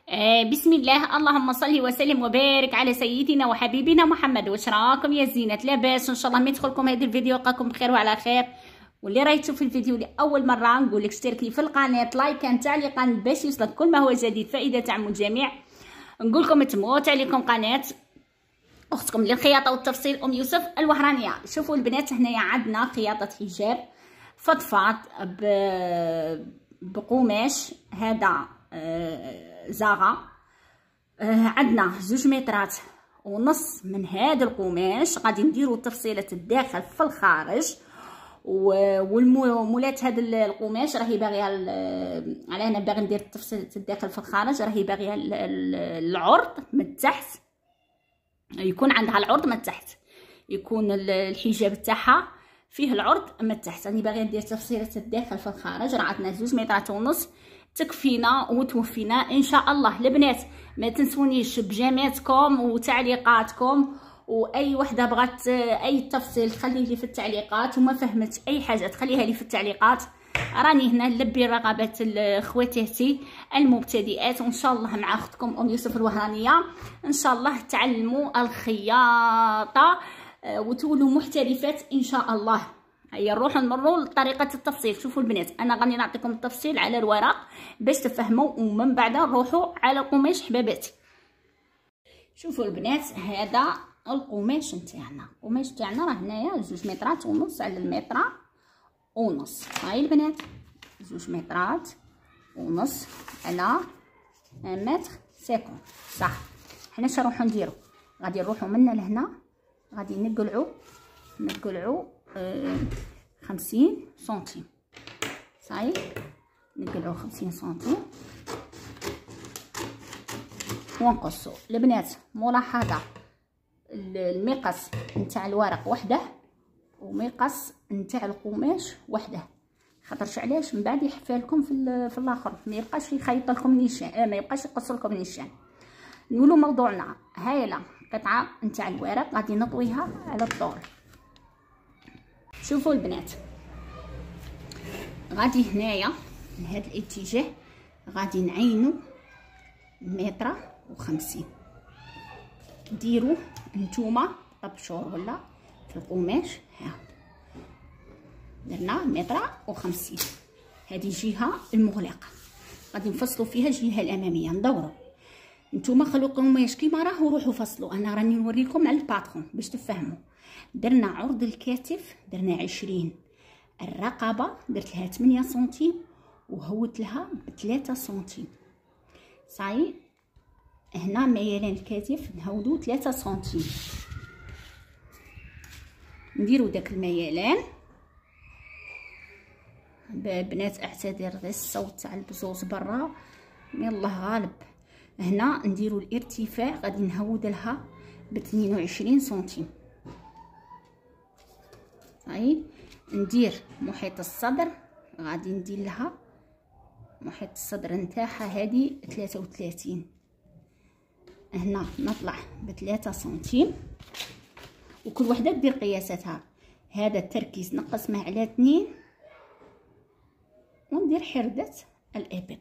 بسم الله، اللهم صل وسلم وبارك على سيدنا وحبيبنا محمد. واش راكم يا زينات؟ لاباس؟ ان شاء الله ما يدخلكم هذا الفيديو يلقاكم بخير وعلى خير. واللي راهي تشوف الفيديو لاول مره نقول لك اشتركي في القناه، لايكا تعليقا باش يوصلك كل ما هو جديد، فائده تعم الجميع. نقول لكم تموت عليكم قناه اختكم للخياطه والتفصيل ام يوسف الوهرانيه. شوفوا البنات، هنايا عندنا خياطه حجاب فضفاض بقماش هذا زاغا. عندنا 2 مترات ونص من هذا القماش. غادي نديروا تفصيله الداخل في الخارج، والمولات هذا القماش راهي باغيه على انا باغي ندير تفصيله الداخل في الخارج، راهي باغيه العرض من تحت، يكون عندها العرض من تحت، يكون الحجاب تاعها فيه العرض من تحت. راني باغيه ندير تفصيله الداخل في الخارج. راه عندنا 2 مترات ونص تكفينا وتوفينا ان شاء الله. البنات ما تنسونيش بجاماتكم وتعليقاتكم، واي وحده بغات اي تفصيل تخلي لي في التعليقات، وما فهمت اي حاجه تخليها لي في التعليقات. راني هنا نلبي رغبات خواتاتي المبتدئات، وان شاء الله مع اختكم ام يوسف الوهرانيه ان شاء الله تعلموا الخياطه وتولوا محترفات ان شاء الله. هيا نروحوا نمروا لطريقه التفصيل. شوفوا البنات، انا غادي نعطيكم التفصيل على الورق باش تفهموا، ومن بعد نروحوا على القماش حباباتي. شوفوا البنات، هذا القماش نتاعنا. القماش تاعنا راه هنايا 2 مترات ونص على المتر ونص. هاي البنات 2 مترات ونص على متر 50 صح. حنا اش نروحو نديرو؟ غادي نروحو من لهنا، غادي نقلعو 50 سنتيم صاي. نقلعو 50 سنتيم ونقصو. البنات ملاحظه، المقص نتاع الورق وحده ومقص نتاع القماش وحده، خاطرش علاش من بعد يحفى لكم في الاخر، ما يبقاش يخيط لكم نيشان، ما يبقاش يقص لكم نيشان. نقولوا موضوعنا. هايله قطعه نتاع الورق غادي نطويها على الطول. شوفوا البنات، غادي هنايا من هذا الاتجاه غادي نعينوا 1.50 متر. ديروا نتوما طبشور ولا في القماش. ها درنا 1.50 متر. هذه جهه المغلقه غادي نفصلوا فيها الجهه الاماميه. ندوروا نتوما خلوا القماش كيما راه وروحوا فصلوا. انا راني نوريكم على الباترون باش تفهموا. درنا عرض الكتف درنا 20، الرقبه درت لها 8 سنتيم وهوت لها ب3 سنتيم صاي. هنا ميلان الكتف نهودو 3 سنتيم، نديرو داك الميلان. بنات اعتذر غير الصوت تاع البزوز برا، يلاه غالب. هنا نديرو الارتفاع غادي نهود لها ب22 سنتيم صاي. ندير محيط الصدر، غادي ندير لها محيط الصدر نتاعها هذه 33. هنا نطلع ب3 سنتيم، وكل وحده دير قياساتها. هذا التركيز نقسمه على 2 وندير حردة الابط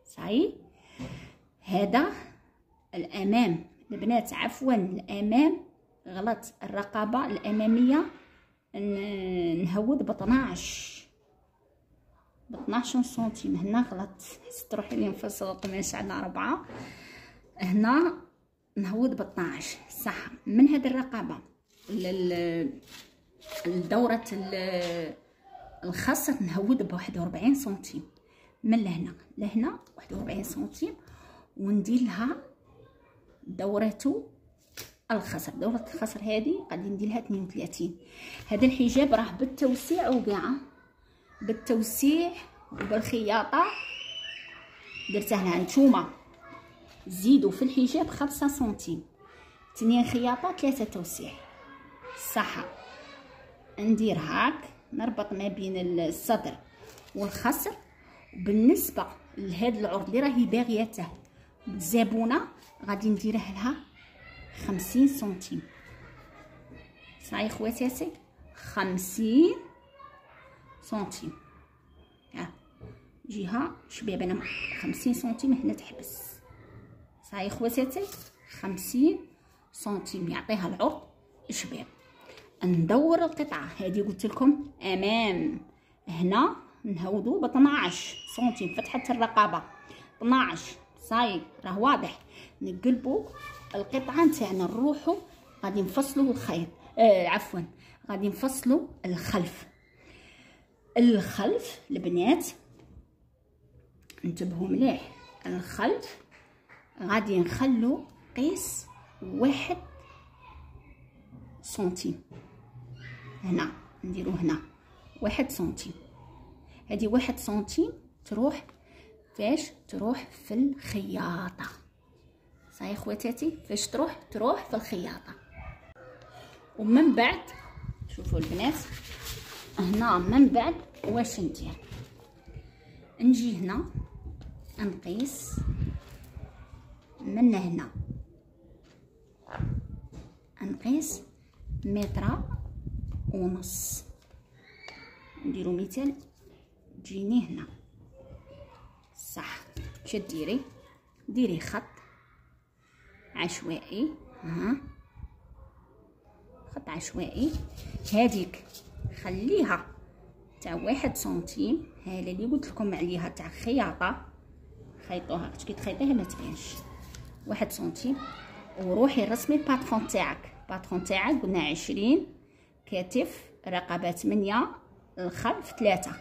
صاي. هذا الامام البنات، عفوا الامام غلط، الرقبه الاماميه نهود ب 12 سنتيم. هنا غلط، حسيت روحي اللي نفصل القماش عندنا 4، هنا نهود ب 12 صح. من هذه الرقبه لدورة الخصر نهود ب 41 سنتيم. من لهنا 41 سنتيم، وندير لها دورة الخصر. دورة الخصر هذه غادي ندير لها 32. هذا الحجاب راه بالتوسيع وكاع، بالتوسيع وبالخياطه درته لها. نتوما زيدوا في الحجاب 5 سنتيم، 2 خياطه 3 توسيع صح. ندير هاك نربط ما بين الصدر والخصر. بالنسبه لهذا العرض اللي راهي باغيته بالزبونه غادي نديره لها 50 سنتيم صاي خواتاتي، 50 سنتيم. ها جهه شباب انا 50 سنتيم هنا تحبس صحيح خواتاتي 50 سنتيم يعطيها العرض شباب. ندور القطعه هذه قلت لكم امام هنا نهودو ب 12 سنتيم فتحه الرقبه 12 صاي راه واضح. نقلبوا القطعه نتاعنا نروحوا غادي نفصلوا الخيط عفوا غادي نفصلوا الخلف البنات انتبهوا مليح. الخلف غادي نخلو قيس 1 سنتيم هنا نديرو هنا 1 سنتيم. هذه 1 سنتيم تروح فاش تروح في الخياطه. صحيح خواتاتي فاش تروح في الخياطه. ومن بعد شوفوا البنات هنا من بعد واش ندير. نجي هنا نقيس من هنا نقيس 1.5 متر نديرو مثال تجيني هنا صح. كي ديري خط عشوائي خط عشوائي. هذيك خليها تاع 1 سنتيم هذا اللي قلت لكم عليها تاع خياطه خيطوها كي تخيطيها ما تبانش 1 سنتيم. وروحي رسمي الباترون تاعك قلنا 20 كتف رقبه 8 الخلف 3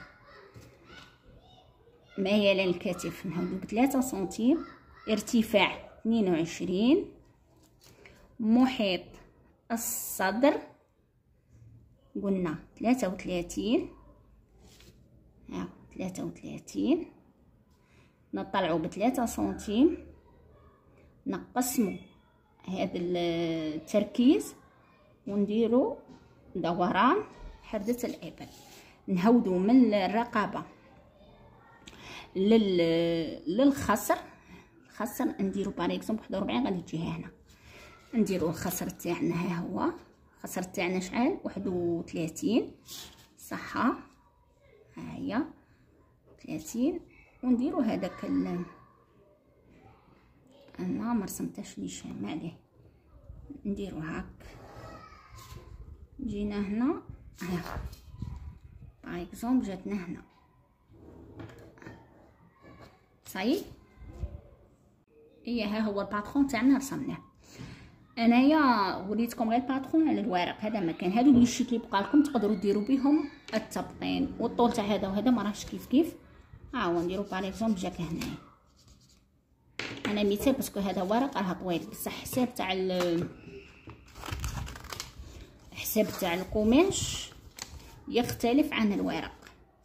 ميل الكتف نهودو ب3 سنتيم. ارتفاع 22 محيط الصدر قلنا 33 33 نطلعوا ب3 سنتيم. نقسموا هذا التركيز ونديروا دوران حردة الإبر. نهودوا من الرقبة للخصر نديروا باغ اكزومبل 41 غادي تجيها هنا. نديروا الخصر تاعنا ها هو الخصر تاعنا شحال 31 صح ها هي 30 ونديروا هذاك انا ما رسمتش نيشان ما عليه. نديروا هاك جينا هنا ها باغ اكزومبل جاتنا هنا صاي. ها هو الباترون تاعنا رسمناه. انايا وريتكم غير الباترون على الورق هذا مكان. هادو لي شيت اللي بقى لكم تقدروا ديروا بهم التبطين. والطول تاع هذا وهذا ما راهش كيف هو نديروا باغ اكزومبل جاك هنايا. انا مثال باسكو هذا ورق راه طويل بصح حساب تاع القماش يختلف عن الورق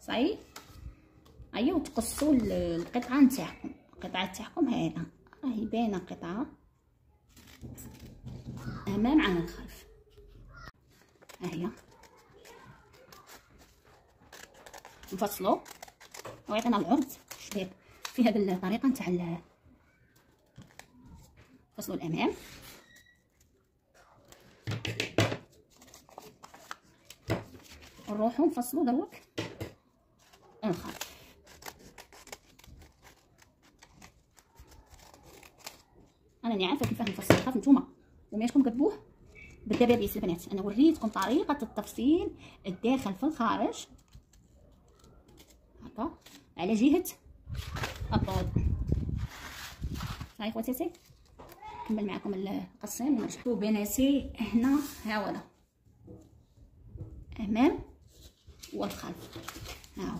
صحيح. ايوا تقصوا القطعه نتاعكم. القطعه تاعكم هذا راهي باينه قطعه امام عن الخلف هي نفصلوا ويعطينا العرض شباب في هذه الطريقه نتاع فصلوا الامام. نروحوا نفصلوا دروك الخلف. انا عارفه كيفاه نفصل الخلف نتوما وماشكم كتبوه بالدبابيس البنات. انا وريتكم طريقه التفصيل الداخل في الخارج هكا على جهه الطول. صحيح خواتاتي نكمل معكم القصين ونرجعوا بناتي. هنا ها هو امام والخلف هاو.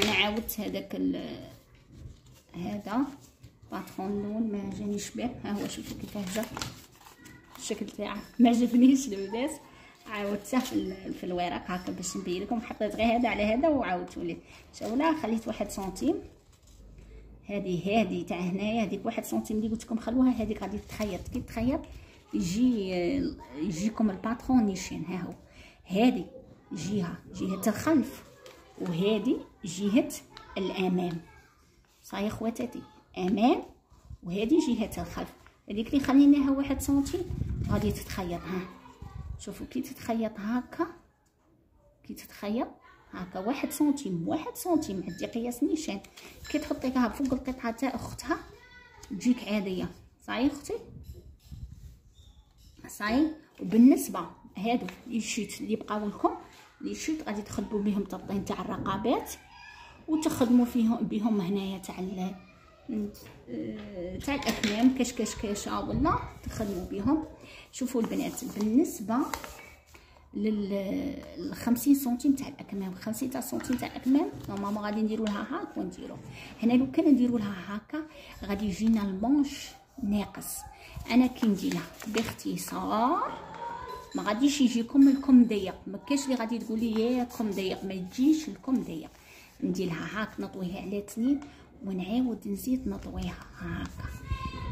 انا عاودت هذاك هذا باترون لون ما جانيش باه. ها هو شوفوا كيفاه جا الشكل تاعه ما عجبنيش البنات. عاودته في الورق هكا باش نبين لكم. حطيت غير هذا على هذا وعاودته ليه شوله خليت 1 سنتيم. هذه تاع هنايا هذيك 1 سنتيم اللي قلت لكم خلوها. هذيك غادي تخيط كي تخيط يجيكم الباترون نيشان. ها هو هذه جهه الخلف وهذه جهه الامام. صحيح خواتاتي امام وهذه جهه الخلف. هذيك اللي خليناها 1 سنتيم غادي تتخيط. ها شوفوا كي تتخيط هكا كي تتخيط هكا 1 سنتيم 1 سنتيم. عندي قياس نيشان كي تحطيها فوق القطعه تاع اختها تجيك عاديه. صاي اختي صاي. وبالنسبه هادو لي شيت اللي بقاو لكم، لي شيت غادي تخدموا بهم تطين تاع الرقبات، وتخدموا بهم هنايا تاع الاكمام كاش ولا تخدموا بهم. شوفوا البنات بالنسبه لل 50 سنتيم تاع الاكمام، 50 سنتيم تاع الاكمام ماما غادي نديروا لها هاك ونديروا هنا. لو كان نديروا لها هكا غادي يجينا المونش ناقص. انا كي نديرها باختصار ما غاديش يجيكم الكم ضيق، ما كاينش اللي غادي تقولي يا كم ضيق، ما تجيش الكم ضيق. نديرها هاك نطويها على 2 ونعاود نزيد نطويها هاكا.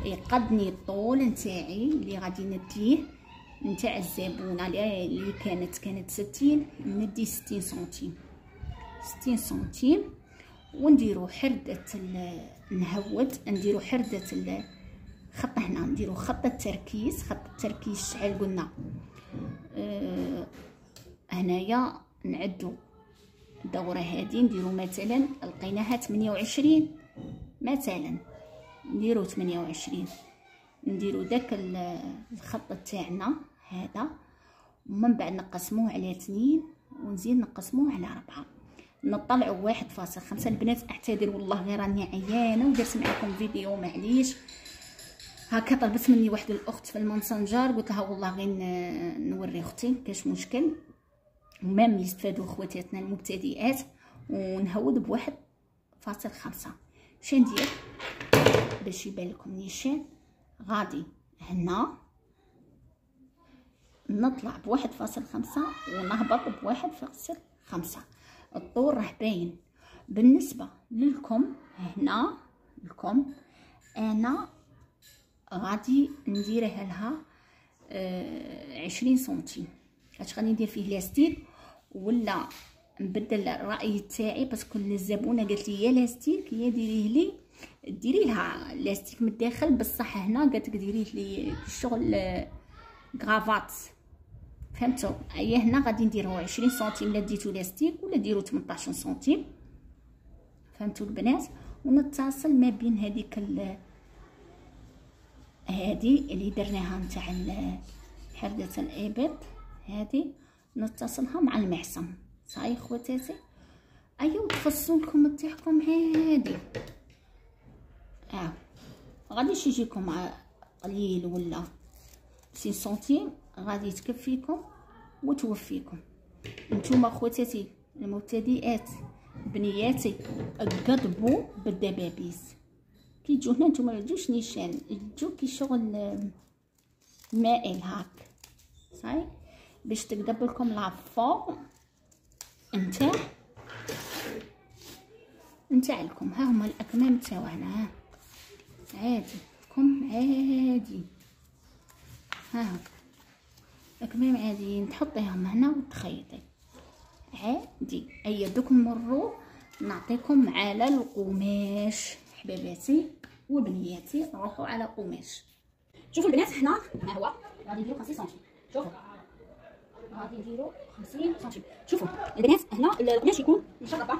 يقدني الطول نتاعي اللي غادي نديه نتاع الزبونه اللي كانت 60، ندي 60 سنتيم 60 سنتيم. ونديرو حردة نهود، نديرو حردة الخط هنا، نديرو خط التركيز. خط التركيز شحال قلنا؟ هنايا نعدو الدوره هذه نديرو مثلا لقيناها 28 مثلا، نديرو 28، نديرو داك الخط تاعنا هذا، ومن بعد نقسموه على 2 ونزيد نقسموه على 4، نطلعوا 1.5. البنات اعتذر والله غير راني عيانه ودرت معكم فيديو معليش. هكا طلبت مني واحد الاخت في الماسنجر، قلت لها والله غير نوري اختي كاش مشكل، ومام يستفادوا خواتاتنا المبتدئات. ونهود ب1.5. شندير باش يبان لكم نيشان؟ غادي هنا نطلع ب1.5 ونهبط ب1.5. الطول راه باين. بالنسبه للكم هنا الكم انا غادي نديرها لها 20 سنتيم. اش غادي ندير فيه لاستيك ولا نبدل الراي تاعي؟ باسكو الزبونه قالت لي يا لاستيك يا ديري لها لاستيك من الداخل، بصح هنا قالت لك ديري لي الشغل غرافات، فهمتوا؟ ايا هنا غادي نديرو 20 سنتيم، لا ديتو لاستيك ولا ديرو 18 سنتيم، فهمتوا البنات؟ ونتصل ما بين هذيك هذه اللي درناها نتاع حردة الابط، هذه نتصلها مع المعصم. صاي خواتاتي، ايوا تفصلوا لكم تاعكم عادي. غاديش يجيكم قليل ولا 6 سنتيم، غادي تكفيكم وتوفيكم. نتوما خواتاتي المبتدئات بنياتي قضبوا بالدبابيس. كي تجو هنا نتوما ما تجوش نيشان، تجو كي شغل مائل هاك. صاي باش تقدب لكم لا فورم نتاع لكم. ها هما الاكمام تاعنا، عادي كم عادي، ها الاكمام عاديين تحطيهم هنا وتخيطي عادي. ايا دوك نمروا نعطيكم على القماش حباباتي وبنياتي، نروحوا على قماش. شوفوا البنات هنا ها هو غادي نديرو 50 سنتيم. شوفوا غادي نديرو 50 سنتيم. شوفوا البنات هنا القماش يكون مشربه،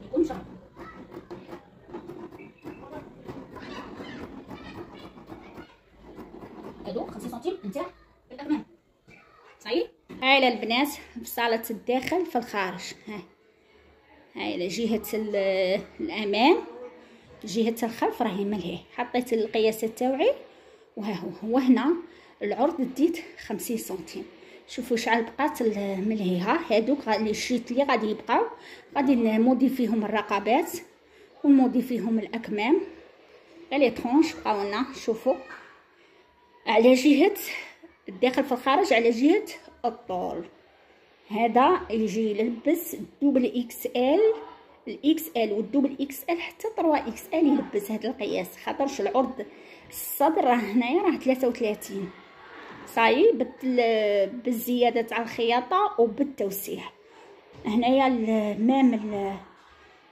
يكون مشرب. هادو 50 سنتيم نتاع الاكمام. صحيح؟ هاي البنات في صالة الداخل في الخارج. هاي على جهة الامام، جهة الخلف راهي ملهيه. حطيت القياسات تاوعي وها هو هنا العرض ديت 50 سنتيم. شوفوا شحال بقات ملهيها. هادوك الشيت اللي غادي يبقاو غادي نمودي فيهم الرقبات ونمودي فيهم الاكمام لي طرونش بقاو لنا. شوفوا على جهة الداخل في الخارج، على جهة الطول. هذا يجي يلبس دوبل اكس ال، الاكس ال والدوبل اكس ال حتى 3 اكس ال يلبس هذا القياس، خاطرش العرض الصدر راه هنايا راه 33. صاي بالزياده تاع الخياطه وبالتوسيع. هنايا مام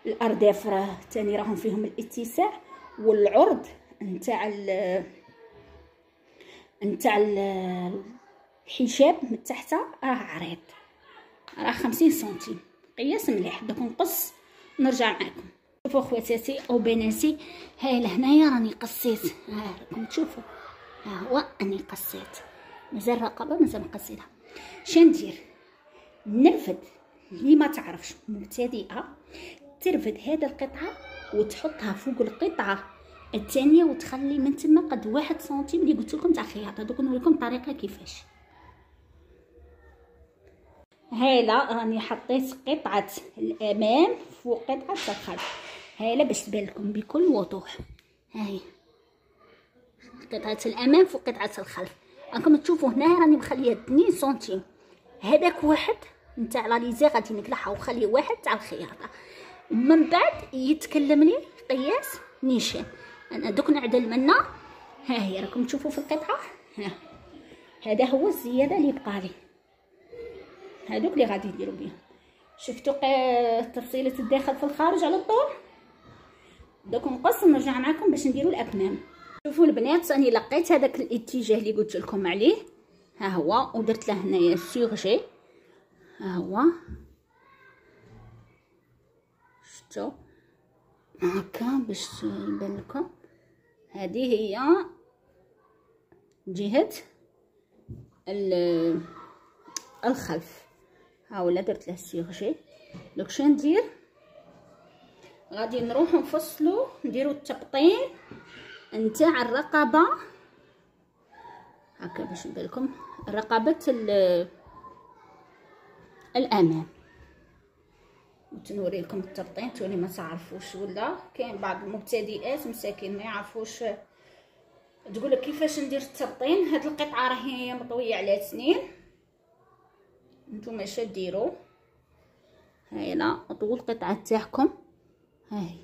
الارداف راه تاني راهم فيهم الاتساع، والعرض نتاع الحجاب من تحت راه عريض، راه 50 سنتيم. قياس مليح. دوك نقص نرجع معكم. شوفوا خواتاتي وبناتي، هاي لهنايا راني قصيت، ها راكم تشوفوا، ها هو اني قصيت، مازال الرقبه مازال ما قصيتها. شندير؟ نرفد. اللي ما تعرفش مبتدئه ترفد هذه القطعه وتحطها فوق القطعه الثانيه وتخلي من تما قد 1 سنتيم اللي قلت لكم تاع الخياطه. دوك نوريكم الطريقه كيفاش. هايله راني حطيت قطعه الامام فوق قطعه الخلف، هايله باش تبان لكم بكل وضوح. هاي قطعه الامام فوق قطعه الخلف، راكم تشوفوا هنا راني مخليه 2 سنتيم. هذاك واحد نتاع لا ليزي غادي نقلعها وخليه واحد تاع الخياطه، ومن بعد يتكلم لي قياس نيشان. انا دوك نعدل منا. ها هي راكم تشوفوا في القطعه، هذا هو الزياده اللي بقى لي، هذوك اللي غادي نديرو بهم. شفتوا تفصيله الداخل في الخارج على الطول. دوك نقص ونرجع معكم باش نديرو الاكمام. شوفوا البنات راني لقيت هذاك الاتجاه اللي قلت لكم عليه، ها هو، ودرت له هنايا سورجي، ها هو شفتوا هكا باش يبان لكم. هذه هي جهه الخلف، ها ولا درت له سورجي. دوك شنو ندير؟ غادي نروحو نفصلو نديرو التبطين نتاع الرقبه هكا باش نبان لكم رقبه الامام. نوري لكم التبطين تولي ما تعرفوش، ولا كاين بعض المبتدئات مساكين ما يعرفوش تقول لك كيفاش ندير التبطين. هاد القطعه راهي مطويه على سنين، نتوما اش ديروا؟ هاي لا طول القطعه تاعكم. هاي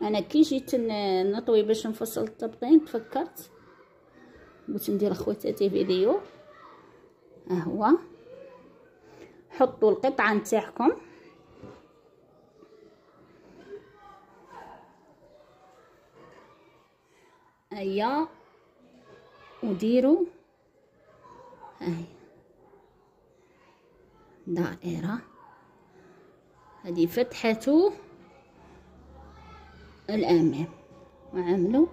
انا كي جيت نطوي باش نفصل التبطين تفكرت قلت ندير اخواتاتي فيديو. ها هو حطوا القطعه نتاعكم هيا وديروا هاي دائره، هذه فتحته الامام، وعملوا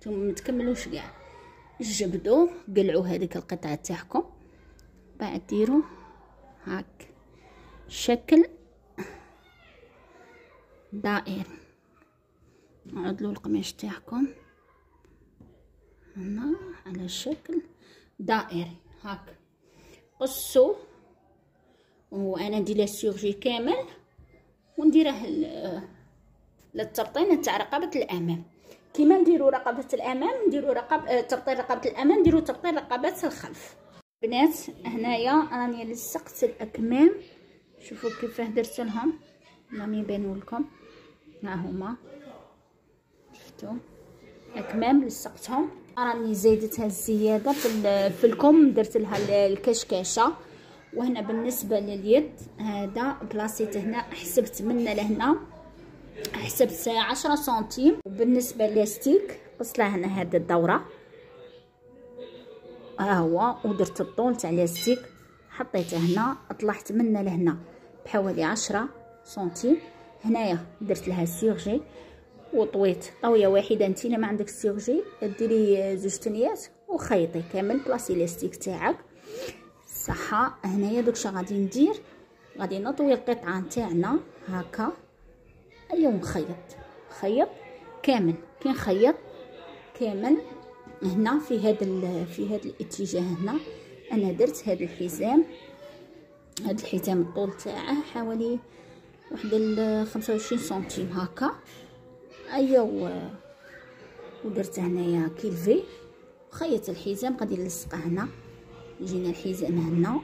ثم متكملوش كاع، جبدوا قلعوا هذيك القطعه تاعكم، بعد ديروا هاك شكل دائري، عدلوا القماش تاعكم هنا على شكل دائري هاك، قصوا. وانا ندير السورجي كامل ونديره للتبطين تاع رقبه الامام. كيما نديروا رقبه الامام نديروا تبطين رقبه الامام، نديروا تبطين رقبه الخلف. بنات هنايا راني لصقت الاكمام، شوفوا كيفاه درت لهم، راهم يبانوا لكم، ها هما شفتوا اكمام لصقتهم. راني زيدتها الزياده في الكم، درت لها الكشكاشه. وهنا بالنسبه لليد هذا بلاصيت هنا، حسبت من لهنا حسبت 10 سنتيم. وبالنسبه للاستيك قصت لها هنا هذه الدوره، ها هو، ودرت الطول تاع الاستيك حطيته هنا، طلعت من لهنا بحوالي 10 سنتيم. هنايا درت لها سيرجي وطويت طويه واحده. انت ما عندك السيرجي ديري 2 تنيات وخيطي كامل بلاصي الاستيك تاعك صحه. هنايا دوكشا غادي ندير، غادي نطوي القطعه نتاعنا هكا، ايوا نخيط كامل. كي نخيط كامل هنا في هذا الاتجاه هنا انا درت هذا الحزام، هذا الحزام الطول تاعه حوالي واحد 25 سنتيم هكا، ايوا ودرت هنايا كيلفي، خيط الحزام غادي نلصقه هنا، يجينا الحزام هنا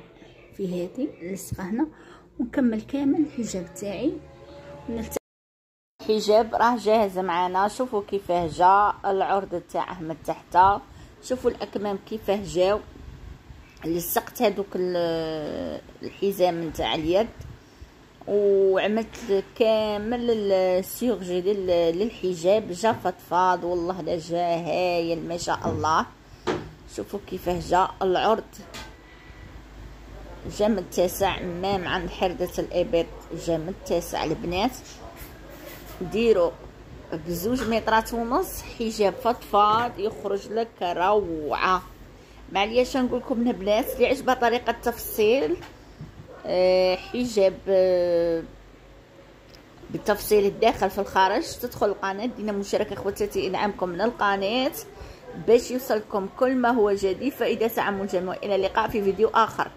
في هذه نلصقه هنا، ونكمل كامل الحجاب تاعي. الحجاب راه جاهز معنا، شوفوا كيفاه جا العرض تاعه من تحت، شوفوا الاكمام كيفاه جاو. لصقت هذوك الحزام نتاع اليد، وعملت كامل السيرجي للحجاب، جا فضفاض والله لا جا هايل ما شاء الله. شوفوا كيفاه جا العرض جام التاسع مام عند حردة الإبط، جام التاسع البنات. ديروا ب2 مترات ونص حجاب فضفاض يخرج لك روعة. معليش نقول لكم البنات اللي عجبها طريقة التفصيل حجاب بالتفصيل الداخل في الخارج، تدخل القناة دينا مشاركة خواتاتي إدعامكم من القناة باش يوصلكم كل ما هو جديد. فإذا تعمل جميع، إلى اللقاء في فيديو آخر.